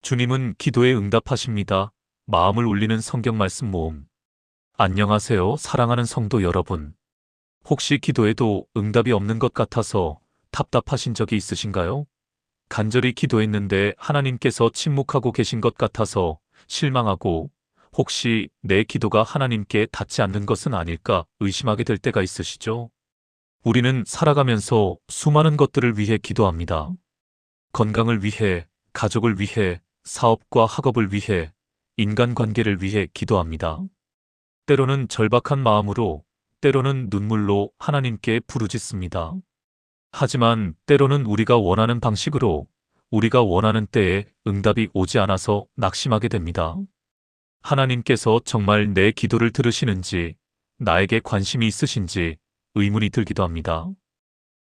주님은 기도에 응답하십니다. 마음을 울리는 성경 말씀 모음. 안녕하세요, 사랑하는 성도 여러분. 혹시 기도에도 응답이 없는 것 같아서 답답하신 적이 있으신가요? 간절히 기도했는데 하나님께서 침묵하고 계신 것 같아서 실망하고 혹시 내 기도가 하나님께 닿지 않는 것은 아닐까 의심하게 될 때가 있으시죠? 우리는 살아가면서 수많은 것들을 위해 기도합니다. 건강을 위해, 가족을 위해, 사업과 학업을 위해, 인간관계를 위해 기도합니다. 때로는 절박한 마음으로, 때로는 눈물로 하나님께 부르짖습니다. 하지만 때로는 우리가 원하는 방식으로, 우리가 원하는 때에 응답이 오지 않아서 낙심하게 됩니다. 하나님께서 정말 내 기도를 들으시는지, 나에게 관심이 있으신지 의문이 들기도 합니다.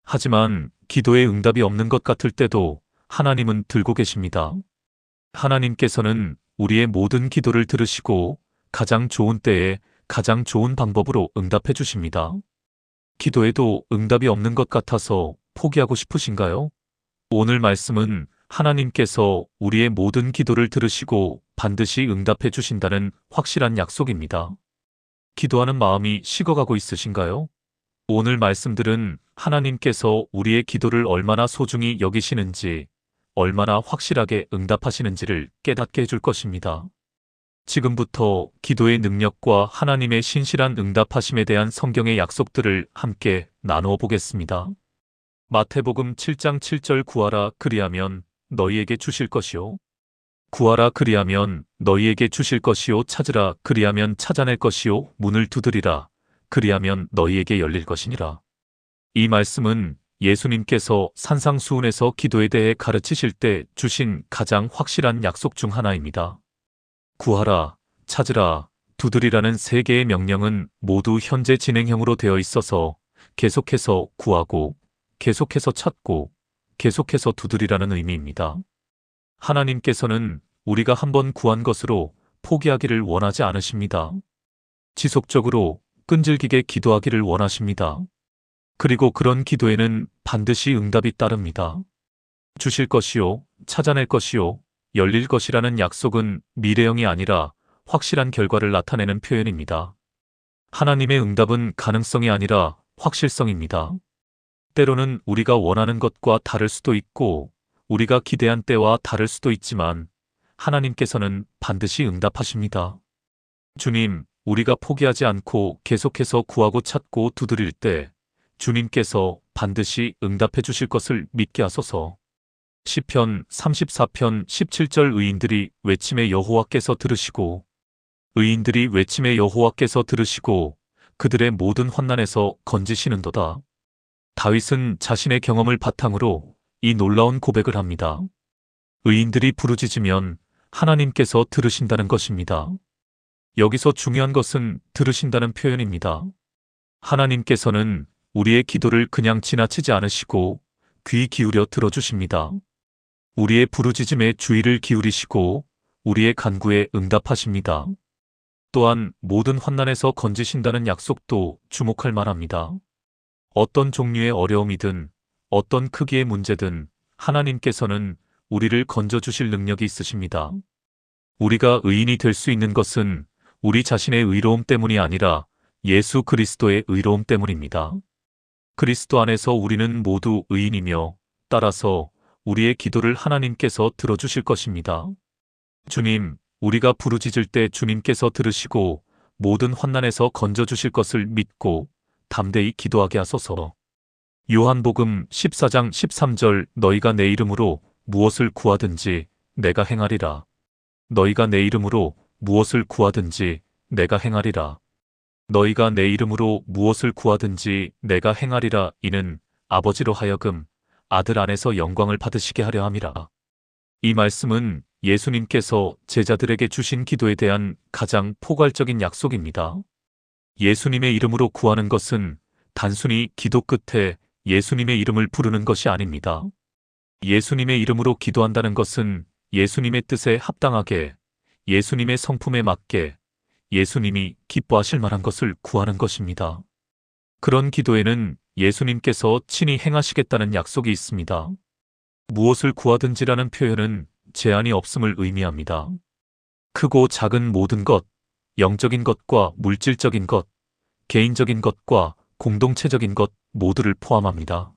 하지만 기도에 응답이 없는 것 같을 때도 하나님은 들고 계십니다. 하나님께서는 우리의 모든 기도를 들으시고 가장 좋은 때에 가장 좋은 방법으로 응답해 주십니다. 기도에도 응답이 없는 것 같아서 포기하고 싶으신가요? 오늘 말씀은 하나님께서 우리의 모든 기도를 들으시고 반드시 응답해 주신다는 확실한 약속입니다. 기도하는 마음이 식어가고 있으신가요? 오늘 말씀들은 하나님께서 우리의 기도를 얼마나 소중히 여기시는지, 얼마나 확실하게 응답하시는지를 깨닫게 해줄 것입니다. 지금부터 기도의 능력과 하나님의 신실한 응답하심에 대한 성경의 약속들을 함께 나누어 보겠습니다. 마태복음 7장 7절 구하라 그리하면 너희에게 주실 것이요. 구하라 그리하면 너희에게 주실 것이요. 찾으라 그리하면 찾아낼 것이요. 문을 두드리라 그리하면 너희에게 열릴 것이니라. 이 말씀은 예수님께서 산상수훈에서 기도에 대해 가르치실 때 주신 가장 확실한 약속 중 하나입니다. 구하라, 찾으라, 두드리라는 세 개의 명령은 모두 현재 진행형으로 되어 있어서 계속해서 구하고, 계속해서 찾고, 계속해서 두드리라는 의미입니다. 하나님께서는 우리가 한번 구한 것으로 포기하기를 원하지 않으십니다. 지속적으로 끈질기게 기도하기를 원하십니다. 그리고 그런 기도에는 반드시 응답이 따릅니다. 주실 것이요, 찾아낼 것이요, 열릴 것이라는 약속은 미래형이 아니라 확실한 결과를 나타내는 표현입니다. 하나님의 응답은 가능성이 아니라 확실성입니다. 때로는 우리가 원하는 것과 다를 수도 있고, 우리가 기대한 때와 다를 수도 있지만, 하나님께서는 반드시 응답하십니다. 주님, 우리가 포기하지 않고 계속해서 구하고 찾고 두드릴 때, 주님께서 반드시 응답해 주실 것을 믿게 하소서. 시편 34편 17절 의인들이 외침의 여호와께서 들으시고 의인들이 외침의 여호와께서 들으시고 그들의 모든 환난에서 건지시는도다. 다윗은 자신의 경험을 바탕으로 이 놀라운 고백을 합니다. 의인들이 부르짖으면 하나님께서 들으신다는 것입니다. 여기서 중요한 것은 들으신다는 표현입니다. 하나님께서는 우리의 기도를 그냥 지나치지 않으시고 귀 기울여 들어주십니다. 우리의 부르짖음에 주의를 기울이시고 우리의 간구에 응답하십니다. 또한 모든 환난에서 건지신다는 약속도 주목할 만합니다. 어떤 종류의 어려움이든 어떤 크기의 문제든 하나님께서는 우리를 건져주실 능력이 있으십니다. 우리가 의인이 될 수 있는 것은 우리 자신의 의로움 때문이 아니라 예수 그리스도의 의로움 때문입니다. 그리스도 안에서 우리는 모두 의인이며 따라서 우리의 기도를 하나님께서 들어주실 것입니다. 주님, 우리가 부르짖을 때 주님께서 들으시고 모든 환난에서 건져주실 것을 믿고 담대히 기도하게 하소서. 요한복음 14장 13절 너희가 내 이름으로 무엇을 구하든지 내가 행하리라. 너희가 내 이름으로 무엇을 구하든지 내가 행하리라. 너희가 내 이름으로 무엇을 구하든지 내가 행하리라. 이는 아버지로 하여금 아들 안에서 영광을 받으시게 하려 함이라. 이 말씀은 예수님께서 제자들에게 주신 기도에 대한 가장 포괄적인 약속입니다. 예수님의 이름으로 구하는 것은 단순히 기도 끝에 예수님의 이름을 부르는 것이 아닙니다. 예수님의 이름으로 기도한다는 것은 예수님의 뜻에 합당하게, 예수님의 성품에 맞게, 예수님이 기뻐하실 만한 것을 구하는 것입니다. 그런 기도에는 예수님께서 친히 행하시겠다는 약속이 있습니다. 무엇을 구하든지라는 표현은 제한이 없음을 의미합니다. 크고 작은 모든 것, 영적인 것과 물질적인 것, 개인적인 것과 공동체적인 것 모두를 포함합니다.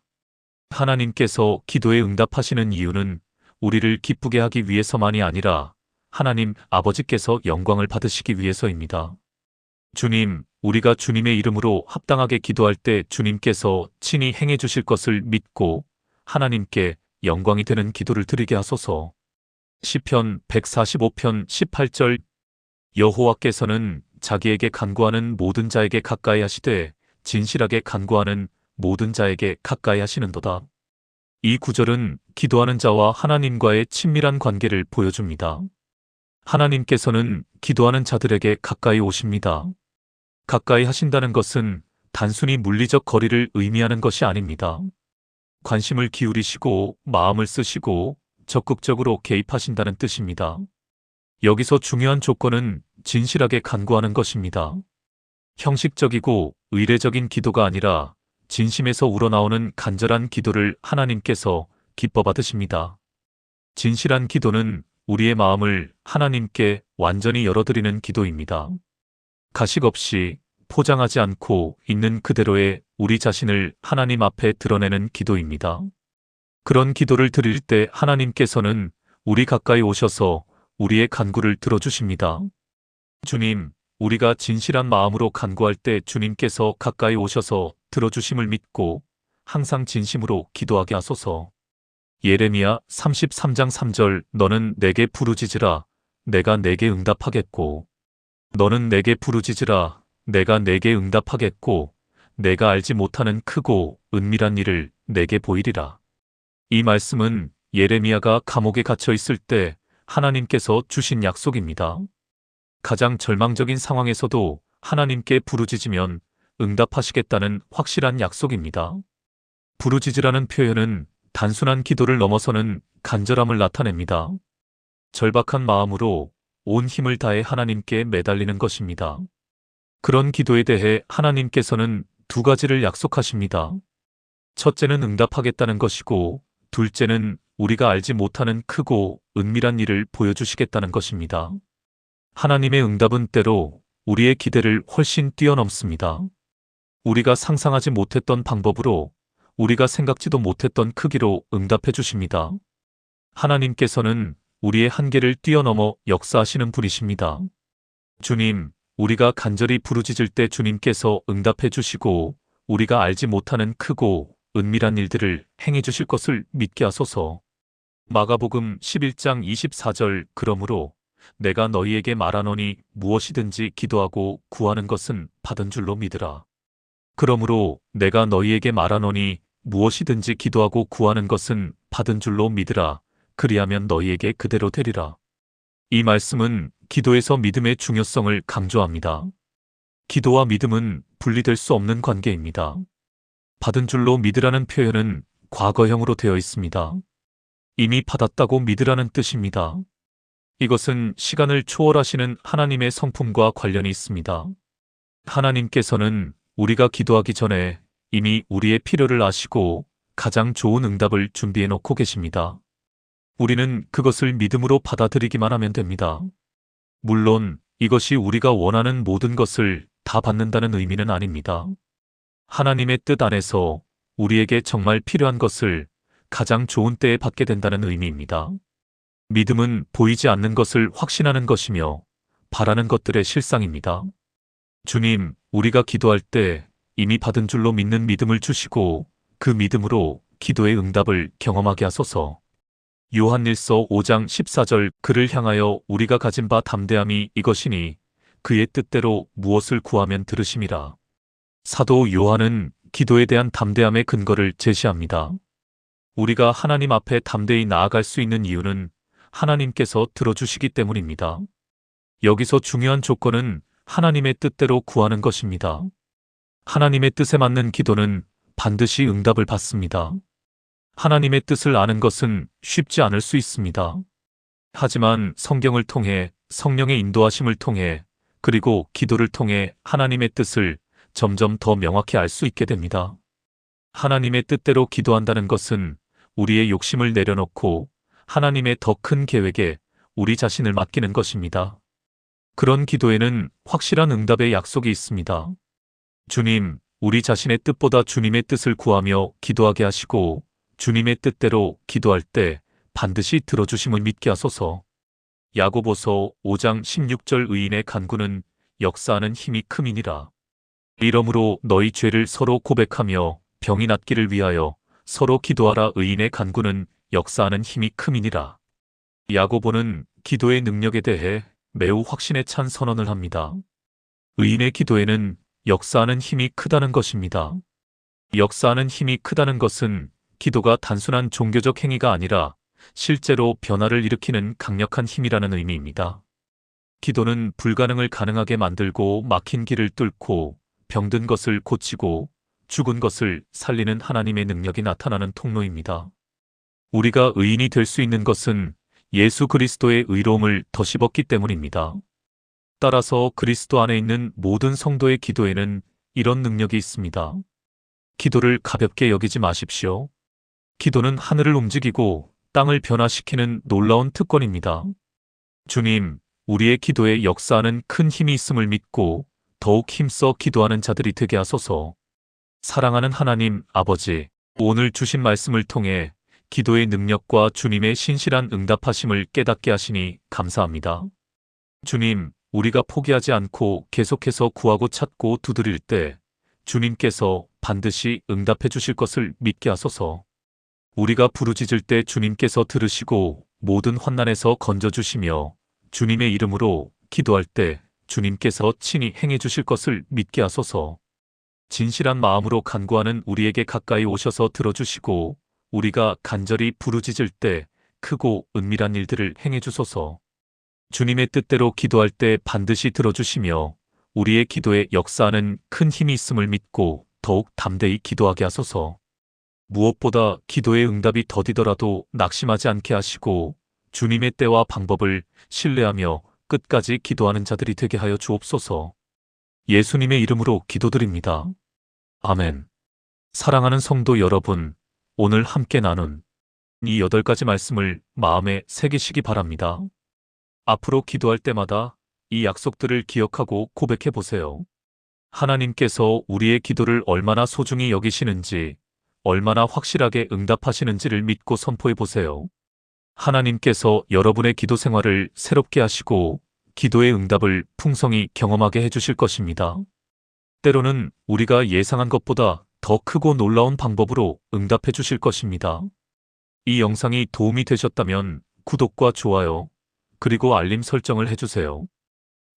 하나님께서 기도에 응답하시는 이유는 우리를 기쁘게 하기 위해서만이 아니라 하나님 아버지께서 영광을 받으시기 위해서입니다. 주님, 우리가 주님의 이름으로 합당하게 기도할 때 주님께서 친히 행해 주실 것을 믿고 하나님께 영광이 되는 기도를 드리게 하소서. 시편 145편 18절 여호와께서는 자기에게 간구하는 모든 자에게 가까이 하시되 진실하게 간구하는 모든 자에게 가까이 하시는도다. 이 구절은 기도하는 자와 하나님과의 친밀한 관계를 보여줍니다. 하나님께서는 기도하는 자들에게 가까이 오십니다. 가까이 하신다는 것은 단순히 물리적 거리를 의미하는 것이 아닙니다. 관심을 기울이시고 마음을 쓰시고 적극적으로 개입하신다는 뜻입니다. 여기서 중요한 조건은 진실하게 간구하는 것입니다. 형식적이고 의례적인 기도가 아니라 진심에서 우러나오는 간절한 기도를 하나님께서 기뻐 받으십니다. 진실한 기도는 우리의 마음을 하나님께 완전히 열어드리는 기도입니다. 가식 없이 포장하지 않고 있는 그대로의 우리 자신을 하나님 앞에 드러내는 기도입니다. 그런 기도를 드릴 때 하나님께서는 우리 가까이 오셔서 우리의 간구를 들어주십니다. 주님, 우리가 진실한 마음으로 간구할 때 주님께서 가까이 오셔서 들어주심을 믿고 항상 진심으로 기도하게 하소서. 예레미야 33장 3절 너는 내게 부르짖으라 내가 내게 응답하겠고 너는 내게 부르짖으라 내가 내게 응답하겠고 내가 알지 못하는 크고 은밀한 일을 내게 보이리라. 이 말씀은 예레미야가 감옥에 갇혀 있을 때 하나님께서 주신 약속입니다. 가장 절망적인 상황에서도 하나님께 부르짖으면 응답하시겠다는 확실한 약속입니다. 부르짖으라는 표현은 단순한 기도를 넘어서는 간절함을 나타냅니다. 절박한 마음으로 온 힘을 다해 하나님께 매달리는 것입니다. 그런 기도에 대해 하나님께서는 두 가지를 약속하십니다. 첫째는 응답하겠다는 것이고 둘째는 우리가 알지 못하는 크고 은밀한 일을 보여주시겠다는 것입니다. 하나님의 응답은 때로 우리의 기대를 훨씬 뛰어넘습니다. 우리가 상상하지 못했던 방법으로 우리가 생각지도 못했던 크기로 응답해 주십니다. 하나님께서는 우리의 한계를 뛰어넘어 역사하시는 분이십니다. 주님, 우리가 간절히 부르짖을 때 주님께서 응답해 주시고 우리가 알지 못하는 크고 은밀한 일들을 행해 주실 것을 믿게 하소서. 마가복음 11장 24절 그러므로 내가 너희에게 말하노니 무엇이든지 기도하고 구하는 것은 받은 줄로 믿으라. 그러므로 내가 너희에게 말하노니 무엇이든지 기도하고 구하는 것은 받은 줄로 믿으라. 그리하면 너희에게 그대로 되리라. 이 말씀은 기도에서 믿음의 중요성을 강조합니다. 기도와 믿음은 분리될 수 없는 관계입니다. 받은 줄로 믿으라는 표현은 과거형으로 되어 있습니다. 이미 받았다고 믿으라는 뜻입니다. 이것은 시간을 초월하시는 하나님의 성품과 관련이 있습니다. 하나님께서는 우리가 기도하기 전에 이미 우리의 필요를 아시고 가장 좋은 응답을 준비해 놓고 계십니다. 우리는 그것을 믿음으로 받아들이기만 하면 됩니다. 물론 이것이 우리가 원하는 모든 것을 다 받는다는 의미는 아닙니다. 하나님의 뜻 안에서 우리에게 정말 필요한 것을 가장 좋은 때에 받게 된다는 의미입니다. 믿음은 보이지 않는 것을 확신하는 것이며 바라는 것들의 실상입니다. 주님, 우리가 기도할 때 이미 받은 줄로 믿는 믿음을 주시고 그 믿음으로 기도의 응답을 경험하게 하소서. 요한일서 5장 14절 그를 향하여 우리가 가진 바 담대함이 이것이니 그의 뜻대로 무엇을 구하면 들으심이라. 사도 요한은 기도에 대한 담대함의 근거를 제시합니다. 우리가 하나님 앞에 담대히 나아갈 수 있는 이유는 하나님께서 들어주시기 때문입니다. 여기서 중요한 조건은 하나님의 뜻대로 구하는 것입니다. 하나님의 뜻에 맞는 기도는 반드시 응답을 받습니다. 하나님의 뜻을 아는 것은 쉽지 않을 수 있습니다. 하지만 성경을 통해 성령의 인도하심을 통해 그리고 기도를 통해 하나님의 뜻을 점점 더 명확히 알 수 있게 됩니다. 하나님의 뜻대로 기도한다는 것은 우리의 욕심을 내려놓고 하나님의 더 큰 계획에 우리 자신을 맡기는 것입니다. 그런 기도에는 확실한 응답의 약속이 있습니다. 주님, 우리 자신의 뜻보다 주님의 뜻을 구하며 기도하게 하시고 주님의 뜻대로 기도할 때 반드시 들어주심을 믿게 하소서. 야고보서 5장 16절 의인의 간구는 역사하는 힘이 큼이니라. 이러므로 너희 죄를 서로 고백하며 병이 낫기를 위하여 서로 기도하라. 의인의 간구는 역사하는 힘이 큼이니라. 야고보는 기도의 능력에 대해 매우 확신에 찬 선언을 합니다. 의인의 기도에는 역사하는 힘이 크다는 것입니다. 역사하는 힘이 크다는 것은 기도가 단순한 종교적 행위가 아니라 실제로 변화를 일으키는 강력한 힘이라는 의미입니다. 기도는 불가능을 가능하게 만들고 막힌 길을 뚫고 병든 것을 고치고 죽은 것을 살리는 하나님의 능력이 나타나는 통로입니다. 우리가 의인이 될 수 있는 것은 예수 그리스도의 의로움을 덧입었기 때문입니다. 따라서 그리스도 안에 있는 모든 성도의 기도에는 이런 능력이 있습니다. 기도를 가볍게 여기지 마십시오. 기도는 하늘을 움직이고 땅을 변화시키는 놀라운 특권입니다. 주님, 우리의 기도에 역사하는 큰 힘이 있음을 믿고 더욱 힘써 기도하는 자들이 되게 하소서. 사랑하는 하나님 아버지, 오늘 주신 말씀을 통해 기도의 능력과 주님의 신실한 응답하심을 깨닫게 하시니 감사합니다. 주님, 우리가 포기하지 않고 계속해서 구하고 찾고 두드릴 때 주님께서 반드시 응답해 주실 것을 믿게 하소서. 우리가 부르짖을 때 주님께서 들으시고 모든 환난에서 건져주시며 주님의 이름으로 기도할 때 주님께서 친히 행해 주실 것을 믿게 하소서. 진실한 마음으로 간구하는 우리에게 가까이 오셔서 들어주시고 우리가 간절히 부르짖을 때 크고 은밀한 일들을 행해 주소서. 주님의 뜻대로 기도할 때 반드시 들어주시며 우리의 기도에 역사하는 큰 힘이 있음을 믿고 더욱 담대히 기도하게 하소서. 무엇보다 기도의 응답이 더디더라도 낙심하지 않게 하시고 주님의 때와 방법을 신뢰하며 끝까지 기도하는 자들이 되게 하여 주옵소서. 예수님의 이름으로 기도드립니다. 아멘. 사랑하는 성도 여러분, 오늘 함께 나눈 이 8가지 말씀을 마음에 새기시기 바랍니다. 앞으로 기도할 때마다 이 약속들을 기억하고 고백해 보세요. 하나님께서 우리의 기도를 얼마나 소중히 여기시는지, 얼마나 확실하게 응답하시는지를 믿고 선포해 보세요. 하나님께서 여러분의 기도 생활을 새롭게 하시고 기도의 응답을 풍성히 경험하게 해주실 것입니다. 때로는 우리가 예상한 것보다 더 크고 놀라운 방법으로 응답해 주실 것입니다. 이 영상이 도움이 되셨다면 구독과 좋아요, 그리고 알림 설정을 해주세요.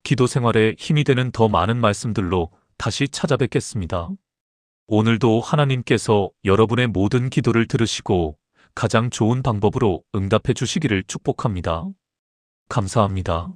기도 생활에 힘이 되는 더 많은 말씀들로 다시 찾아뵙겠습니다. 오늘도 하나님께서 여러분의 모든 기도를 들으시고 가장 좋은 방법으로 응답해 주시기를 축복합니다. 감사합니다.